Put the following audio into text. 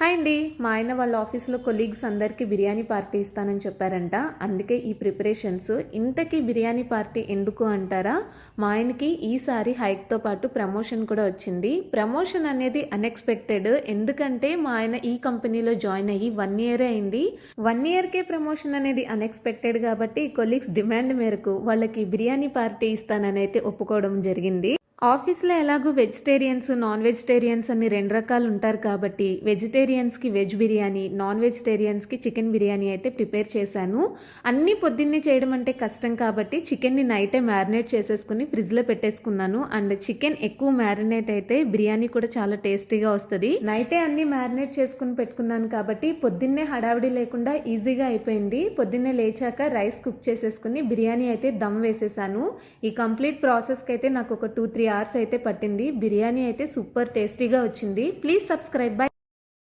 Hi అండి. మా ఆయన వాళ్ళ ఆఫీస్లో కొలీగ్స్ అందరికీ బిర్యానీ పార్టీ ఇస్తానని చెప్పారంట. అందుకే ఈ ప్రిపరేషన్స్. ఇంతకీ బిర్యానీ పార్టీ ఎందుకు అంటారా? మా ఆయనకి ఈసారి హైక్తో పాటు ప్రమోషన్ కూడా వచ్చింది. ప్రమోషన్ అనేది అన్ఎక్స్పెక్టెడ్. ఎందుకంటే మా ఆయన ఈ కంపెనీలో జాయిన్ అయ్యి 1 ఇయర్ అయింది. 1 ఇయర్కే ప్రమోషన్ అనేది అన్ఎక్స్పెక్టెడ్ కాబట్టి కొలీగ్స్ డిమాండ్ మేరకు వాళ్ళకి బిర్యానీ పార్టీ ఇస్తానని అయితే ఒప్పుకోవడం జరిగింది. ఆఫీస్లో ఎలాగో వెజిటేరియన్స్ నాన్ వెజిటేరియన్స్ అని 2 రకాలు ఉంటారు కాబట్టి వెజిటేరియన్స్కి వెజ్ బిర్యానీ, నాన్ వెజిటేరియన్స్కి చికెన్ బిర్యానీ అయితే ప్రిపేర్ చేశాను. అన్నీ పొద్దున్నే చేయడం అంటే కష్టం కాబట్టి చికెన్ని నైటే మ్యారినేట్ చేసేసుకుని ఫ్రిడ్జ్లో పెట్టేసుకున్నాను. అండ్ చికెన్ ఎక్కువ మ్యారినేట్ అయితే బిర్యానీ కూడా చాలా టేస్టీగా వస్తుంది. నైటే అన్ని మ్యారినేట్ చేసుకుని పెట్టుకున్నాను కాబట్టి పొద్దున్నే హడావిడి లేకుండా ఈజీగా అయిపోయింది. పొద్దున్నే లేచాక రైస్ కుక్ చేసేసుకుని బిర్యానీ అయితే దమ్ వేసేసాను. ఈ కంప్లీట్ ప్రాసెస్కి అయితే నాకు ఒక 2-3 hours అయితే పట్టింది. బిర్యానీ అయితే సూపర్ టేస్టీగా వచ్చింది. Please subscribe. బై.